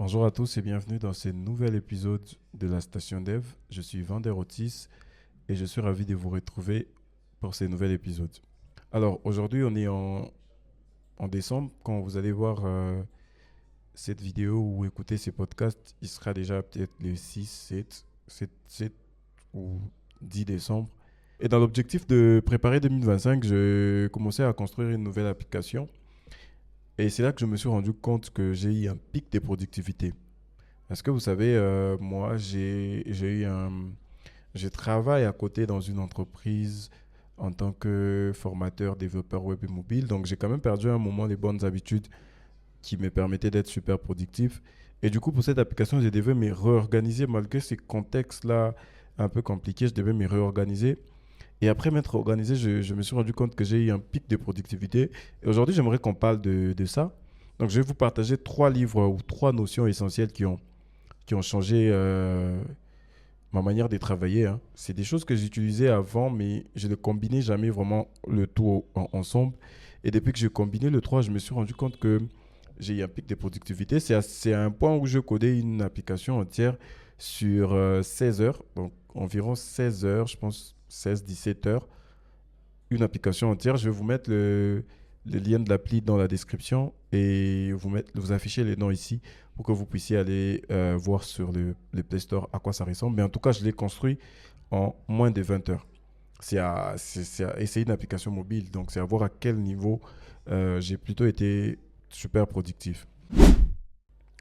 Bonjour à tous et bienvenue dans ce nouvel épisode de la Station Dev. Je suis Vander Otis et je suis ravi de vous retrouver pour ce nouvel épisode. Alors aujourd'hui on est en décembre. Quand vous allez voir cette vidéo ou écouter ces podcasts, il sera déjà peut-être le 6, 7 ou 10 décembre. Et dans l'objectif de préparer 2025, je commençais à construire une nouvelle application. Et c'est là que je me suis rendu compte que j'ai eu un pic de productivité. Est-ce que vous savez, moi, je travaille à côté dans une entreprise en tant que formateur, développeur web et mobile. Donc, j'ai quand même perdu à un moment les bonnes habitudes qui me permettaient d'être super productif. Et du coup, pour cette application, je devais me réorganiser malgré ces contextes-là un peu compliqués. Je devais me réorganiser. Et après m'être organisé, je me suis rendu compte que j'ai eu un pic de productivité. Et aujourd'hui, j'aimerais qu'on parle de ça. Donc, je vais vous partager trois livres ou trois notions essentielles qui ont changé ma manière de travailler, hein. C'est des choses que j'utilisais avant, mais je ne combinais jamais vraiment le tout ensemble. Et depuis que j'ai combiné le 3, je me suis rendu compte que j'ai eu un pic de productivité. C'est à un point où je codais une application entière sur 16 heures, donc environ 16 heures, je pense 16-17 heures, une application entière. Je vais vous mettre le lien de l'appli dans la description et vous afficher les noms ici pour que vous puissiez aller voir sur le Play Store à quoi ça ressemble. Mais en tout cas, je l'ai construit en moins de 20 heures. Et c'est une application mobile, donc c'est à voir à quel niveau j'ai plutôt été super productif.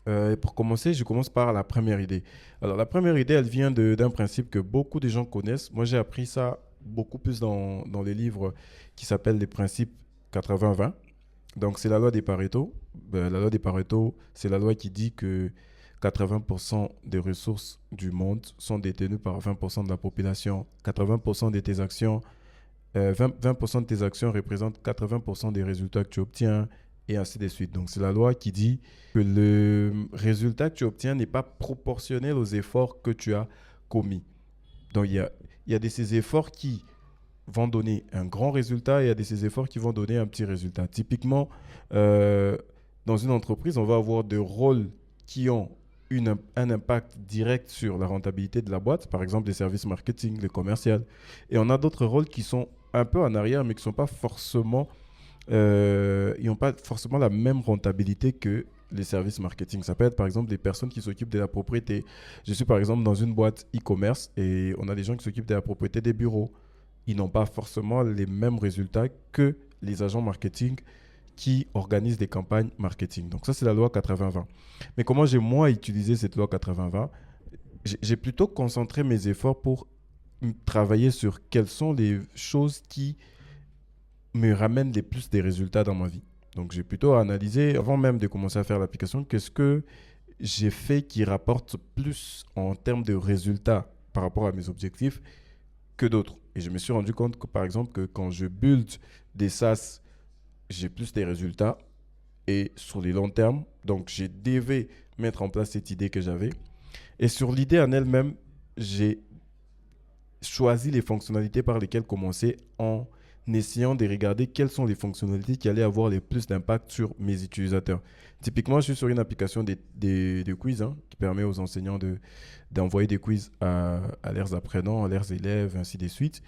Et pour commencer, je commence par la première idée. Alors, la première idée, elle vient d'un principe que beaucoup de gens connaissent. Moi, j'ai appris ça beaucoup plus dans les livres qui s'appellent les principes 80-20. Donc, c'est la loi des Pareto. La loi des Pareto, c'est la loi qui dit que 80% des ressources du monde sont détenues par 20% de la population. 80% de tes actions 20% de tes actions représentent 80% des résultats que tu obtiens et ainsi de suite. Donc, c'est la loi qui dit que le résultat que tu obtiens n'est pas proportionnel aux efforts que tu as commis. Donc, il y a de ces efforts qui vont donner un grand résultat et il y a de ces efforts qui vont donner un petit résultat. Typiquement, euh, dans une entreprise, on va avoir des rôles qui ont un impact direct sur la rentabilité de la boîte, par exemple les services marketing, le commercial. Et on a d'autres rôles qui sont un peu en arrière, mais qui sont pas forcément, ils n'ont pas forcément la même rentabilité que les services marketing. Ça peut être par exemple des personnes qui s'occupent de la propriété. Je suis par exemple dans une boîte e-commerce et on a des gens qui s'occupent de la propriété des bureaux. Ils n'ont pas forcément les mêmes résultats que les agents marketing qui organisent des campagnes marketing. Donc ça, c'est la loi 80-20. Mais comment j'ai moi utilisé cette loi 80-20? J'ai plutôt concentré mes efforts pour travailler sur quelles sont les choses qui me ramènent les plus des résultats dans ma vie. Donc j'ai plutôt analysé, avant même de commencer à faire l'application, qu'est-ce que j'ai fait qui rapporte plus en termes de résultats par rapport à mes objectifs que d'autres. Et je me suis rendu compte que, par exemple, que quand je build des SaaS, j'ai plus des résultats et sur les longs termes. Donc, j'ai devais mettre en place cette idée que j'avais. Et sur l'idée en elle-même, j'ai choisi les fonctionnalités par lesquelles commencer en essayant de regarder quelles sont les fonctionnalités qui allaient avoir le plus d'impact sur mes utilisateurs. Typiquement, je suis sur une application de quiz, hein, qui permet aux enseignants d'envoyer des quiz à leurs apprenants, à leurs élèves, ainsi de suite.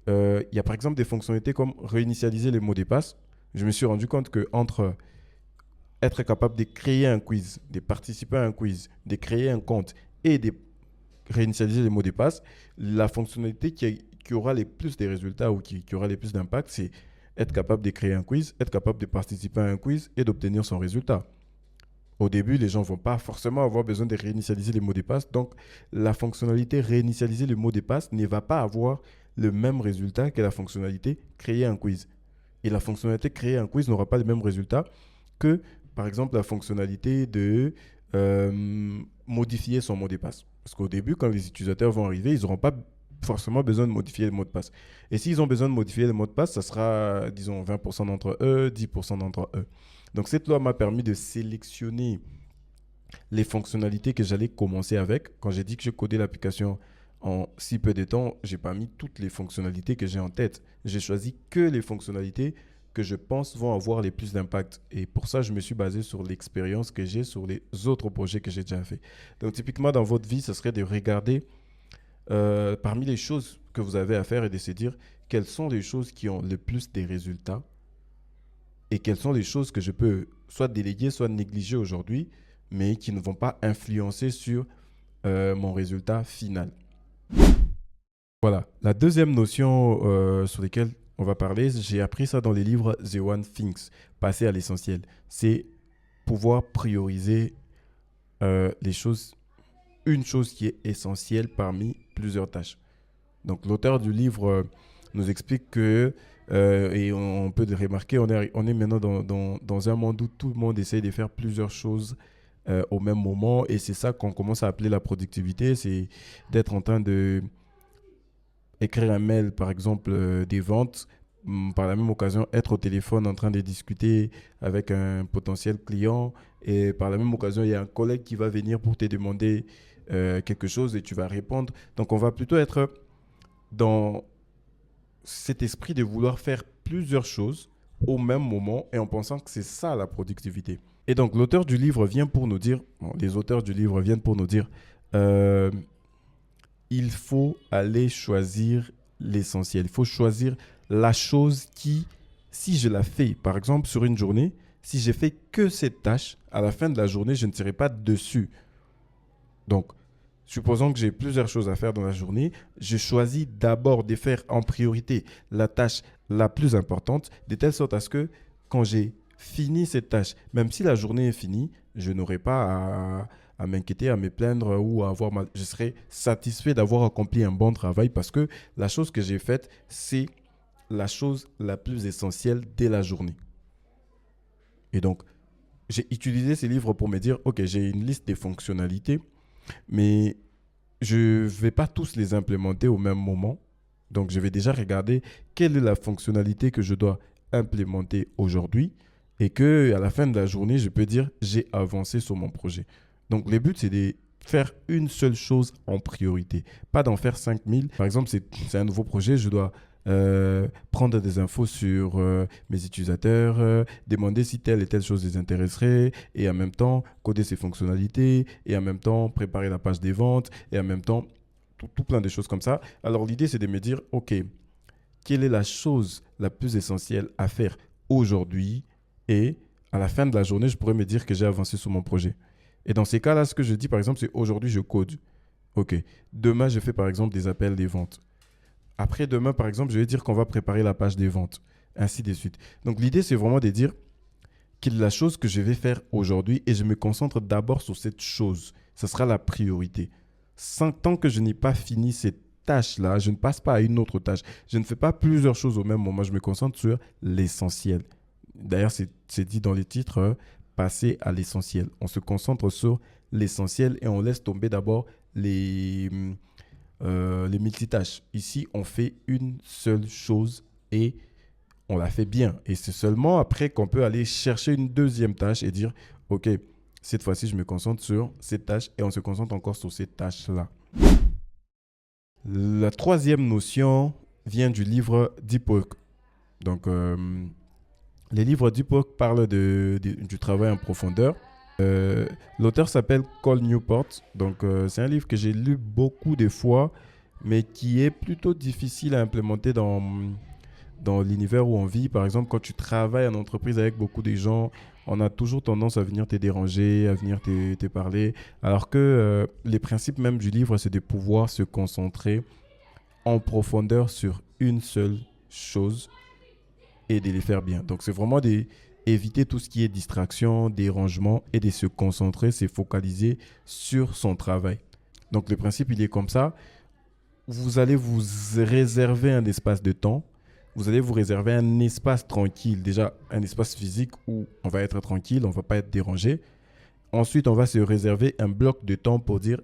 Il y a par exemple des fonctionnalités comme réinitialiser les mots de passe. Je me suis rendu compte que entre être capable de créer un quiz, de participer à un quiz, de créer un compte et de réinitialiser les mots de passe, la fonctionnalité qui aura les plus de résultats ou qui aura les plus d'impact, c'est être capable de créer un quiz, être capable de participer à un quiz et d'obtenir son résultat. Au début, les gens ne vont pas forcément avoir besoin de réinitialiser les mots de passe. Donc, la fonctionnalité réinitialiser le mot de passe ne va pas avoir le même résultat que la fonctionnalité créer un quiz. Et la fonctionnalité créer un quiz n'aura pas le même résultat que, par exemple, la fonctionnalité de modifier son mot de passe. Parce qu'au début, quand les utilisateurs vont arriver, ils n'auront pas forcément besoin de modifier le mot de passe. Et s'ils ont besoin de modifier le mot de passe, ça sera, disons, 20% d'entre eux, 10% d'entre eux. Donc, cette loi m'a permis de sélectionner les fonctionnalités que j'allais commencer avec. Quand j'ai dit que je codais l'application en si peu de temps, j'ai pas mis toutes les fonctionnalités que j'ai en tête. J'ai choisi que les fonctionnalités que je pense vont avoir les plus d'impact. Et pour ça, je me suis basé sur l'expérience que j'ai sur les autres projets que j'ai déjà fait. Donc, typiquement, dans votre vie, ce serait de regarder parmi les choses que vous avez à faire et de se dire quelles sont les choses qui ont le plus des résultats et quelles sont les choses que je peux soit déléguer, soit négliger aujourd'hui, mais qui ne vont pas influencer sur mon résultat final. Voilà. La deuxième notion sur laquelle on va parler, j'ai appris ça dans les livres The One Things, passer à l'essentiel. C'est pouvoir prioriser les choses, une chose qui est essentielle parmi plusieurs tâches. Donc, l'auteur du livre nous explique que, et on peut le remarquer, on est maintenant dans un monde où tout le monde essaye de faire plusieurs choses au même moment. Et c'est ça qu'on commence à appeler la productivité. C'est d'être en train de écrire un mail, par exemple, des ventes. Par la même occasion, être au téléphone en train de discuter avec un potentiel client. Et par la même occasion, il y a un collègue qui va venir pour te demander quelque chose et tu vas répondre. Donc, on va plutôt être dans cet esprit de vouloir faire plusieurs choses au même moment et en pensant que c'est ça la productivité. Et donc, l'auteur du livre vient pour nous dire, les auteurs du livre viennent pour nous dire, il faut aller choisir l'essentiel. Il faut choisir la chose qui, si je la fais, par exemple, sur une journée, si j'ai fait que cette tâche, à la fin de la journée, je ne serai pas dessus. Donc, supposons que j'ai plusieurs choses à faire dans la journée, je choisis d'abord de faire en priorité la tâche la plus importante, de telle sorte à ce que quand j'ai fini cette tâche, même si la journée est finie, je n'aurai pas à m'inquiéter, à me plaindre ou à avoir mal. Je serai satisfait d'avoir accompli un bon travail parce que la chose que j'ai faite, c'est la chose la plus essentielle de la journée. Et donc, j'ai utilisé ces livres pour me dire, OK, j'ai une liste de fonctionnalités, mais je ne vais pas tous les implémenter au même moment. Donc, je vais déjà regarder quelle est la fonctionnalité que je dois implémenter aujourd'hui et qu'à la fin de la journée, je peux dire j'ai avancé sur mon projet. Donc, le but, c'est de faire une seule chose en priorité, pas d'en faire 5000. Par exemple, c'est un nouveau projet, je dois prendre des infos sur mes utilisateurs, demander si telle et telle chose les intéresserait et en même temps coder ses fonctionnalités et en même temps préparer la page des ventes et en même temps tout plein de choses comme ça. Alors l'idée c'est de me dire ok, quelle est la chose la plus essentielle à faire aujourd'hui et à la fin de la journée je pourrais me dire que j'ai avancé sur mon projet. Et dans ces cas-là, ce que je dis par exemple c'est aujourd'hui je code. Ok, demain je fais par exemple des appels des ventes. Après, demain, par exemple, je vais dire qu'on va préparer la page des ventes, ainsi de suite. Donc, l'idée, c'est vraiment de dire quelle est la chose que je vais faire aujourd'hui et je me concentre d'abord sur cette chose. Ce sera la priorité. Tant que je n'ai pas fini cette tâche-là, je ne passe pas à une autre tâche. Je ne fais pas plusieurs choses au même moment. Je me concentre sur l'essentiel. D'ailleurs, c'est dit dans les titres, passer à l'essentiel. On se concentre sur l'essentiel et on laisse tomber d'abord les multitâches. Ici, on fait une seule chose et on la fait bien. Et c'est seulement après qu'on peut aller chercher une deuxième tâche et dire, OK, cette fois-ci, je me concentre sur cette tâche et on se concentre encore sur cette tâche-là. La troisième notion vient du livre Deep-Work. Donc, les livres Deep-Work parlent du travail en profondeur. L'auteur s'appelle Cal Newport. Donc, c'est un livre que j'ai lu beaucoup de fois, mais qui est plutôt difficile à implémenter dans l'univers où on vit. Par exemple, quand tu travailles en entreprise avec beaucoup de gens, on a toujours tendance à venir te déranger, à venir te parler. Alors que les principes même du livre, c'est de pouvoir se concentrer en profondeur sur une seule chose et de les faire bien. Donc, c'est vraiment éviter tout ce qui est distraction, dérangement et de se concentrer, se focaliser sur son travail. Donc, le principe, il est comme ça. Vous allez vous réserver un espace de temps. Vous allez vous réserver un espace tranquille. Déjà, un espace physique où on va être tranquille, on ne va pas être dérangé. Ensuite, on va se réserver un bloc de temps pour dire,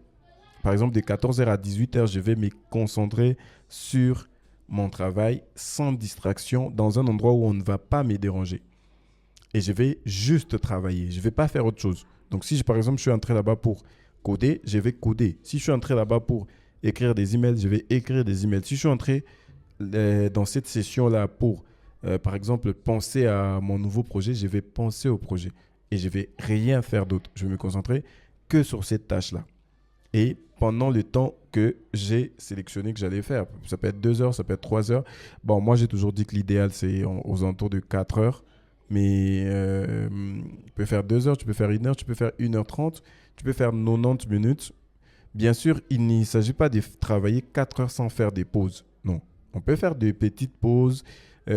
par exemple, de 14h à 18h, je vais me concentrer sur mon travail sans distraction dans un endroit où on ne va pas me déranger. Et je vais juste travailler. Je ne vais pas faire autre chose. Donc, si par exemple, je suis entré là-bas pour coder, je vais coder. Si je suis entré là-bas pour écrire des emails, je vais écrire des emails. Si je suis entré dans cette session-là pour par exemple, penser à mon nouveau projet, je vais penser au projet et je vais rien faire d'autre. Je vais me concentrer que sur cette tâche-là. Et pendant le temps que j'ai sélectionné que j'allais faire, ça peut être 2 heures, ça peut être 3 heures. Bon, moi, j'ai toujours dit que l'idéal, c'est aux alentours de 4 heures. Mais tu peux faire 2 heures, tu peux faire 1 heure, tu peux faire 1h30, tu peux faire 90 minutes. Bien sûr, il ne s'agit pas de travailler 4 heures sans faire des pauses. Non. On peut faire des petites pauses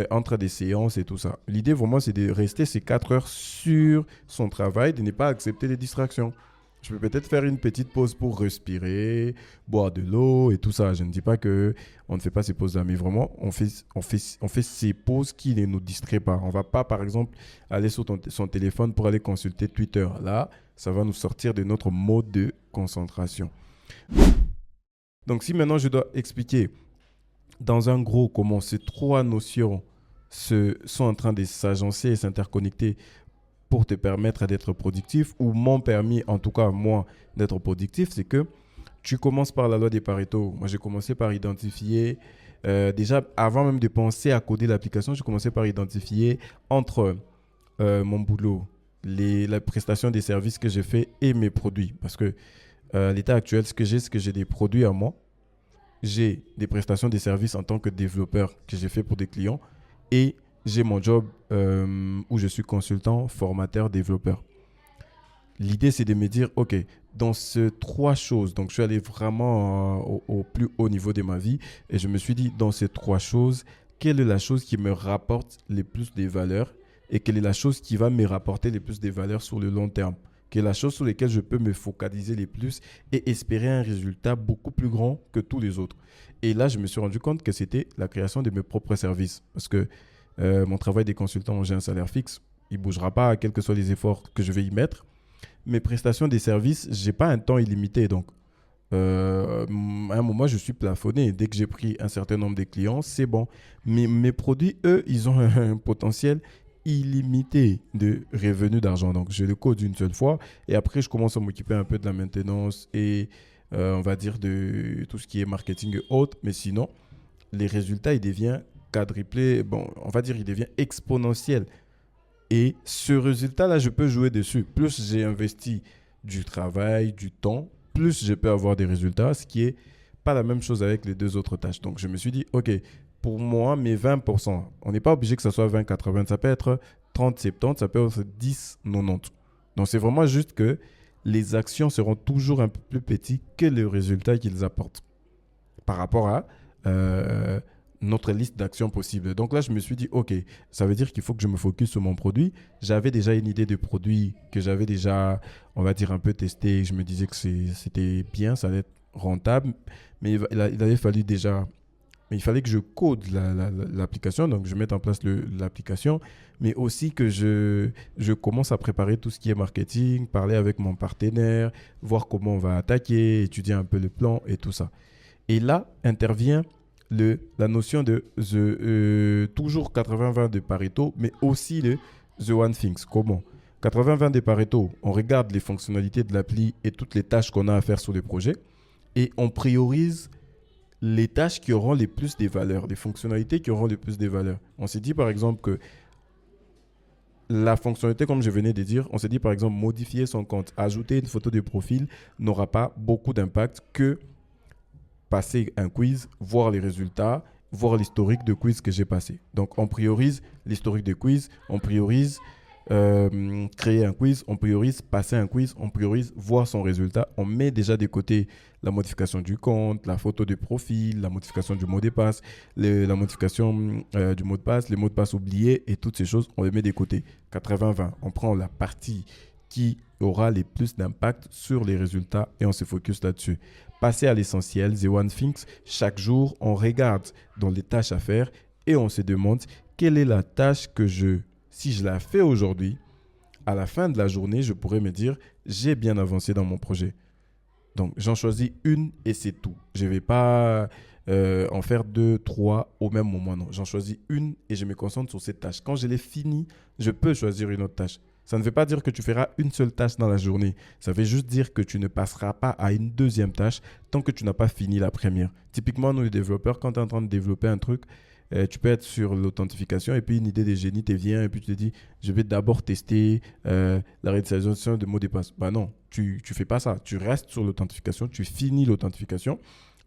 entre des séances et tout ça. L'idée, vraiment, c'est de rester ces 4 heures sur son travail, de ne pas accepter les distractions. Je peux peut-être faire une petite pause pour respirer, boire de l'eau et tout ça. Je ne dis pas que on ne fait pas ces pauses-là, mais vraiment, on fait ces pauses qui ne nous distraient pas. On ne va pas, par exemple, aller sur son téléphone pour aller consulter Twitter. Là, ça va nous sortir de notre mode de concentration. Donc, si maintenant je dois expliquer dans un gros comment ces 3 notions sont en train de s'agencer et s'interconnecter pour te permettre d'être productif, ou m'ont permis, en tout cas moi, d'être productif, c'est que tu commences par la loi des Pareto. Moi, j'ai commencé par identifier, déjà avant même de penser à coder l'application, j'ai commencé par identifier entre mon boulot, la prestation des services que j'ai fait et mes produits. Parce que à l'état actuel, ce que j'ai, c'est que j'ai des produits à moi, j'ai des prestations des services en tant que développeur que j'ai fait pour des clients, et j'ai mon job où je suis consultant, formateur, développeur. L'idée, c'est de me dire, OK, dans ces 3 choses, donc je suis allé vraiment au plus haut niveau de ma vie et je me suis dit, dans ces 3 choses, quelle est la chose qui me rapporte les plus de valeurs et quelle est la chose qui va me rapporter les plus de valeurs sur le long terme? Quelle est la chose sur laquelle je peux me focaliser les plus et espérer un résultat beaucoup plus grand que tous les autres? Et là, je me suis rendu compte que c'était la création de mes propres services. Parce que mon travail des consultants, j'ai un salaire fixe. Il ne bougera pas, quels que soient les efforts que je vais y mettre. Mes prestations des services, je n'ai pas un temps illimité. Donc, à un moment, je suis plafonné. Dès que j'ai pris un certain nombre de clients, c'est bon. Mais mes produits, eux, ils ont un potentiel illimité de revenus d'argent. Donc, je le code une seule fois. Et après, je commence à m'occuper un peu de la maintenance et, on va dire, de tout ce qui est marketing et autres. Mais sinon, les résultats, ils deviennent quadruplés. Bon, on va dire, il devient exponentiel. Et ce résultat-là, je peux jouer dessus. Plus j'ai investi du travail, du temps, plus je peux avoir des résultats, ce qui est pas la même chose avec les 2 autres tâches. Donc, je me suis dit, OK, pour moi, mes 20%, on n'est pas obligé que ça soit 20-80, ça peut être 30-70, ça peut être 10-90. Donc, c'est vraiment juste que les actions seront toujours un peu plus petites que le résultat qu'ils apportent par rapport à notre liste d'actions possibles. Donc là, je me suis dit, OK, ça veut dire qu'il faut que je me focus sur mon produit. J'avais déjà une idée de produit que j'avais déjà, on va dire, un peu testé. Je me disais que c'était bien, ça allait être rentable. Mais il avait fallu déjà... Mais il fallait que je code l'application, donc je mette en place l'application, mais aussi que je commence à préparer tout ce qui est marketing, parler avec mon partenaire, voir comment on va attaquer, étudier un peu le plan et tout ça. Et là intervient la notion de toujours 80-20 de Pareto, mais aussi le The One Things. Comment? 80-20 de Pareto, on regarde les fonctionnalités de l'appli et toutes les tâches qu'on a à faire sur le projet et on priorise les tâches qui auront les plus de valeurs, les fonctionnalités qui auront les plus de valeurs. On s'est dit par exemple que la fonctionnalité, comme je venais de dire, on s'est dit par exemple modifier son compte, ajouter une photo de profil n'aura pas beaucoup d'impact que passer un quiz, voir les résultats, voir l'historique de quiz que j'ai passé. Donc, on priorise l'historique de quiz, on priorise créer un quiz, on priorise passer un quiz, on priorise voir son résultat. On met déjà de côté la modification du compte, la photo de profil, la modification du mot de passe, la modification du mot de passe, les mots de passe oubliés et toutes ces choses, on les met de côté. 80-20, on prend la partie qui aura les plus d'impact sur les résultats et on se focus là-dessus. Passer à l'essentiel, The One Things, chaque jour, on regarde dans les tâches à faire et on se demande quelle est la tâche que si je la fais aujourd'hui, à la fin de la journée, je pourrais me dire, j'ai bien avancé dans mon projet. Donc, j'en choisis une et c'est tout. Je ne vais pas en faire 2, 3 au même moment. Non, j'en choisis une et je me concentre sur cette tâche. Quand je l'ai finie, je peux choisir une autre tâche. Ça ne veut pas dire que tu feras une seule tâche dans la journée. Ça veut juste dire que tu ne passeras pas à une deuxième tâche tant que tu n'as pas fini la première. Typiquement, nous les développeurs, quand tu es en train de développer un truc, Tu peux être sur l'authentification et puis une idée de génie te vient et puis tu te dis, je vais d'abord tester la réalisation de mots de passe. Bah non, tu fais pas ça. Tu restes sur l'authentification, tu finis l'authentification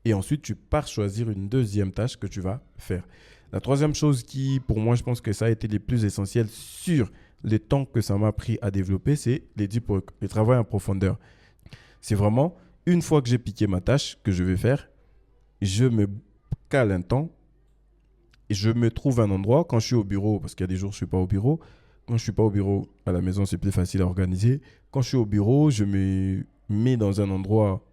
et ensuite tu pars choisir une deuxième tâche que tu vas faire. La troisième chose qui, pour moi, je pense que ça a été les plus essentiels sur le temps que ça m'a pris à développer, c'est les deep work, le travail en profondeur. C'est vraiment, une fois que j'ai piqué ma tâche que je vais faire, je me cale un temps et je me trouve un endroit quand je suis au bureau, parce qu'il y a des jours où je ne suis pas au bureau. Quand je ne suis pas au bureau, à la maison, c'est plus facile à organiser. Quand je suis au bureau, je me mets dans un endroit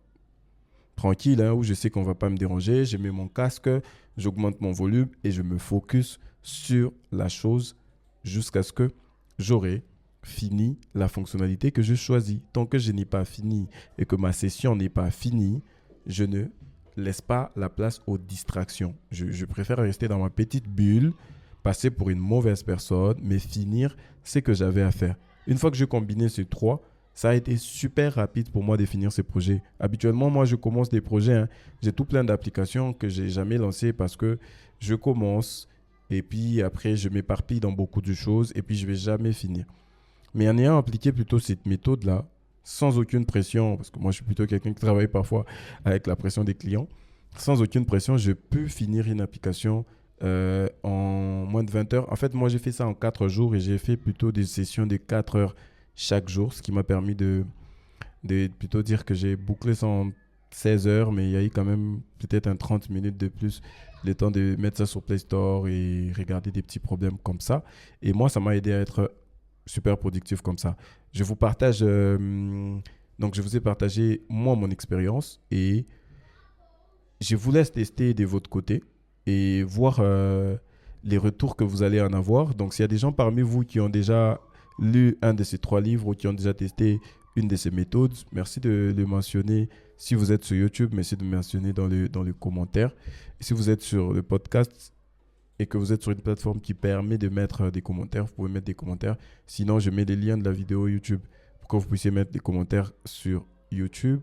tranquille où je sais qu'on ne va pas me déranger. Je mets mon casque, j'augmente mon volume et je me focus sur la chose jusqu'à ce que j'aurai fini la fonctionnalité que je choisis. Tant que je n'ai pas fini et que ma session n'est pas finie, je ne laisse pas la place aux distractions. Je préfère rester dans ma petite bulle, passer pour une mauvaise personne, mais finir ce que j'avais à faire. Une fois que j'ai combiné ces trois, ça a été super rapide pour moi de finir ces projets. Habituellement, moi, je commence des projets. J'ai tout plein d'applications que je n'ai jamais lancées parce que je commence et puis après, je m'éparpille dans beaucoup de choses et puis je ne vais jamais finir. Mais en ayant appliqué plutôt cette méthode-là, sans aucune pression, parce que moi, je suis plutôt quelqu'un qui travaille parfois avec la pression des clients, sans aucune pression, je peux finir une application en moins de 20 heures. En fait, moi, j'ai fait ça en 4 jours et j'ai fait plutôt des sessions de 4 heures chaque jour, ce qui m'a permis de plutôt dire que j'ai bouclé ça en 16 heures, mais il y a eu quand même peut-être un 30 minutes de plus, le temps de mettre ça sur Play Store et regarder des petits problèmes comme ça. Et moi, ça m'a aidé à être super productif comme ça. Je vous partage, donc je vous ai partagé moi mon expérience et je vous laisse tester de votre côté et voir les retours que vous allez en avoir. Donc s'il y a des gens parmi vous qui ont déjà lu un de ces 3 livres ou qui ont déjà testé une de ces méthodes, merci de le mentionner. Si vous êtes sur YouTube, merci de le mentionner dans le commentaire. Et si vous êtes sur le podcast, et que vous êtes sur une plateforme qui permet de mettre des commentaires, vous pouvez mettre des commentaires. Sinon, je mets les liens de la vidéo YouTube pour que vous puissiez mettre des commentaires sur YouTube.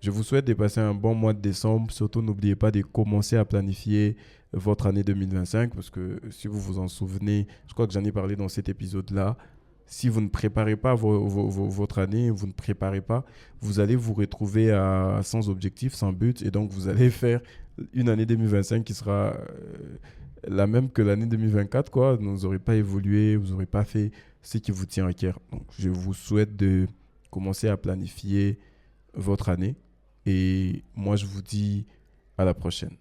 Je vous souhaite de passer un bon mois de décembre. Surtout, n'oubliez pas de commencer à planifier votre année 2025 parce que si vous vous en souvenez, je crois que j'en ai parlé dans cet épisode-là. Si vous ne préparez pas votre année, vous ne préparez pas, vous allez vous retrouver sans objectif, sans but. Et donc, vous allez faire une année 2025 qui sera la même que l'année 2024, quoi. Vous n'aurez pas évolué, vous n'aurez pas fait ce qui vous tient à cœur. Donc, je vous souhaite de commencer à planifier votre année. Et moi, je vous dis à la prochaine.